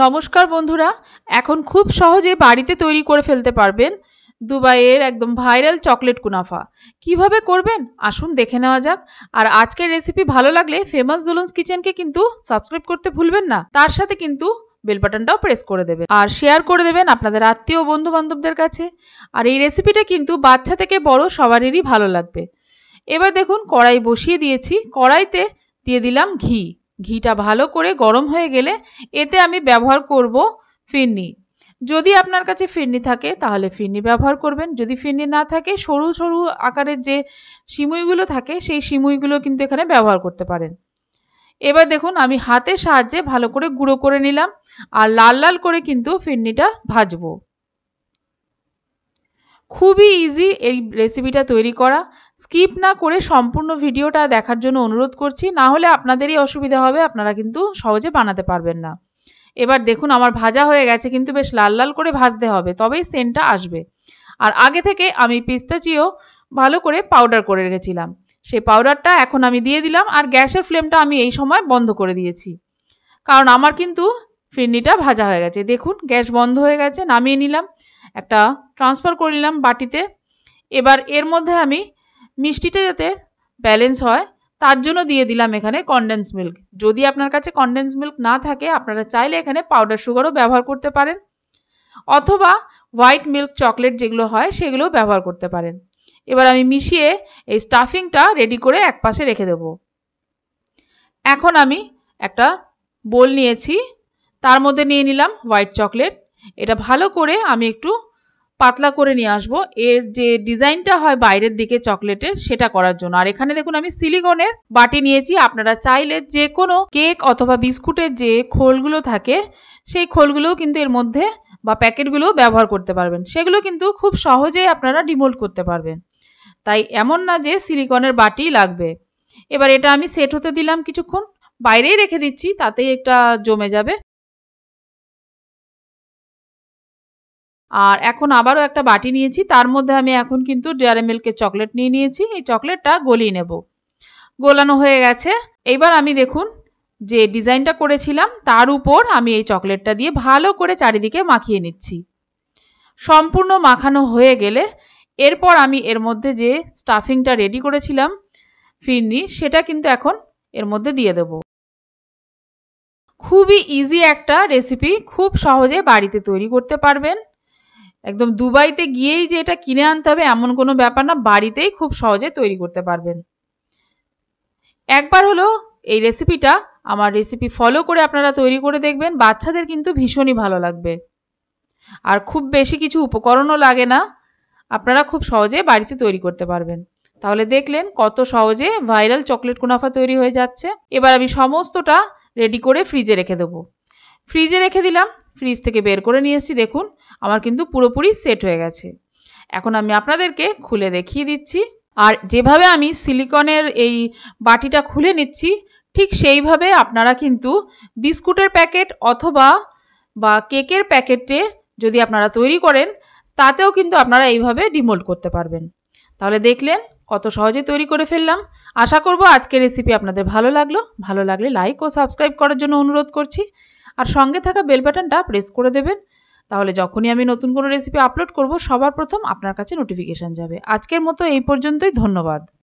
নমস্কার বন্ধুরা, এখন খুব সহজে বাড়িতে তৈরি করে ফেলতে পারবেন দুবাইয়ের একদম ভাইরাল চকলেট কুনাফা। কিভাবে করবেন আসুন দেখে নেওয়া যাক। আর আজকের রেসিপি ভালো লাগলে ফেমাস দুলুনস কিচেনকে কিন্তু সাবস্ক্রাইব করতে ভুলবেন না, তার সাথে কিন্তু বেল বাটনটাও প্রেস করে দেবেন আর শেয়ার করে দেবেন আপনাদের আত্মীয় বন্ধু বান্ধবদের কাছে। আর এই রেসিপিটা কিন্তু বাচ্চা থেকে বড় সবারই ভালো লাগবে। এবার দেখুন কড়াই বসিয়ে দিয়েছি, কড়াইতে দিয়ে দিলাম ঘি। ঘিটা ভালো করে গরম হয়ে গেলে এতে আমি ব্যবহার করব ফিরনি। যদি আপনার কাছে ফিরনি থাকে তাহলে ফিরনি ব্যবহার করবেন, যদি ফিরনি না থাকে সরু সরু আকারের যে সিমুইগুলো থাকে সেই সিমুইগুলো কিন্তু এখানে ব্যবহার করতে পারেন। এবার দেখুন আমি হাতের সাহায্যে ভালো করে গুঁড়ো করে নিলাম আর লাল লাল করে কিন্তু ফিরনিটা ভাজবো। খুবই ইজি এই রেসিপিটা তৈরি করা। স্কিপ না করে সম্পূর্ণ ভিডিওটা দেখার জন্য অনুরোধ করছি, না হলে আপনাদেরই অসুবিধা হবে, আপনারা কিন্তু সহজে বানাতে পারবেন না। এবার দেখুন আমার ভাজা হয়ে গেছে, কিন্তু বেশ লাল লাল করে ভাজতে হবে, তবেই সেন্টটা আসবে। আর আগে থেকে আমি পিস্তাচিও ভালো করে পাউডার করে রেখেছিলাম, সেই পাউডারটা এখন আমি দিয়ে দিলাম। আর গ্যাসের ফ্লেমটা আমি এই সময় বন্ধ করে দিয়েছি, কারণ আমার কিন্তু ফিরনিটা ভাজা হয়ে গেছে। দেখুন গ্যাস বন্ধ হয়ে গেছে, নামিয়ে নিলাম, একটা ট্রান্সফার করে নিলাম বাটিতে। এবার এর মধ্যে আমি মিষ্টিটা যাতে ব্যালেন্স হয় তার জন্য দিয়ে দিলাম এখানে কনডেন্স মিল্ক। যদি আপনার কাছে কনডেন্স মিল্ক না থাকে আপনারা চাইলে এখানে পাউডার সুগারও ব্যবহার করতে পারেন, অথবা হোয়াইট মিল্ক চকলেট যেগুলো হয় সেগুলোও ব্যবহার করতে পারেন। এবার আমি মিশিয়ে এই স্টাফিংটা রেডি করে একপাশে রেখে দেব। এখন আমি একটা বোল নিয়েছি, তার মধ্যে নিয়ে নিলাম হোয়াইট চকলেট। এটা ভালো করে আমি একটু পাতলা করে নিয়ে আসবো, এর যে ডিজাইনটা হয় বাইরের দিকে চকলেটের সেটা করার জন্য। আর এখানে দেখুন আমি সিলিকনের বাটি নিয়েছি, আপনারা চাইলে যে কোনো কেক অথবা বিস্কুটের যে খোলগুলো থাকে সেই খোলগুলোও কিন্তু এর মধ্যে বা প্যাকেটগুলোও ব্যবহার করতে পারবেন, সেগুলো কিন্তু খুব সহজেই আপনারা ডিমোল্ড করতে পারবেন। তাই এমন না যে সিলিকনের বাটি লাগবে। এবার এটা আমি সেট হতে দিলাম, কিছুক্ষণ বাইরেই রেখে দিচ্ছি, তাতেই একটা জমে যাবে। আর এখন আবারও একটা বাটি নিয়েছি, তার মধ্যে আমি এখন কিন্তু ডেয়ারি মিল্কের চকলেট নিয়ে নিয়েছি। এই চকলেটটা গলিয়ে নেব। গোলানো হয়ে গেছে। এইবার আমি দেখুন যে ডিজাইনটা করেছিলাম তার উপর আমি এই চকলেটটা দিয়ে ভালো করে চারিদিকে মাখিয়ে নিচ্ছি। সম্পূর্ণ মাখানো হয়ে গেলে এরপর আমি এর মধ্যে যে স্টাফিংটা রেডি করেছিলাম ফিরনি, সেটা কিন্তু এখন এর মধ্যে দিয়ে দেব। খুবই ইজি একটা রেসিপি, খুব সহজে বাড়িতে তৈরি করতে পারবেন। একদম দুবাইতে গিয়েই যে এটা কিনে আনতে হবে এমন কোনো ব্যাপার না, বাড়িতেই খুব সহজে তৈরি করতে পারবেন। একবার হলো এই রেসিপিটা আমার রেসিপি ফলো করে আপনারা তৈরি করে দেখবেন, বাচ্চাদের কিন্তু ভীষণই ভালো লাগবে। আর খুব বেশি কিছু উপকরণও লাগে না, আপনারা খুব সহজে বাড়িতে তৈরি করতে পারবেন। তাহলে দেখলেন কত সহজে ভাইরাল চকলেট কুনাফা তৈরি হয়ে যাচ্ছে। এবার আমি সমস্তটা রেডি করে ফ্রিজে রেখে দেবো। ফ্রিজে রেখে দিলাম, ফ্রিজ থেকে বের করে নিয়ে এসেছি, দেখুন আমার কিন্তু পুরোপুরি সেট হয়ে গেছে। এখন আমি আপনাদেরকে খুলে দেখিয়ে দিচ্ছি। আর যেভাবে আমি সিলিকনের এই বাটিটা খুলে নিচ্ছি ঠিক সেইভাবে আপনারা কিন্তু বিস্কুটের প্যাকেট অথবা বা কেকের প্যাকেটে যদি আপনারা তৈরি করেন তাতেও কিন্তু আপনারা এইভাবে ডিমোল্ড করতে পারবেন। তাহলে দেখলেন কত সহজে তৈরি করে ফেললাম। আশা করব আজকের রেসিপি আপনাদের ভালো লাগলো। ভালো লাগলে লাইক ও সাবস্ক্রাইব করার জন্য অনুরোধ করছি, আর সঙ্গে থাকা বেল বাটনটা প্রেস করে দেবেন, তাহলে যখনই আমি নতুন কোনো রেসিপি আপলোড করব সবার প্রথম আপনার কাছে নোটিফিকেশান যাবে। আজকের মতো এই পর্যন্তই, ধন্যবাদ।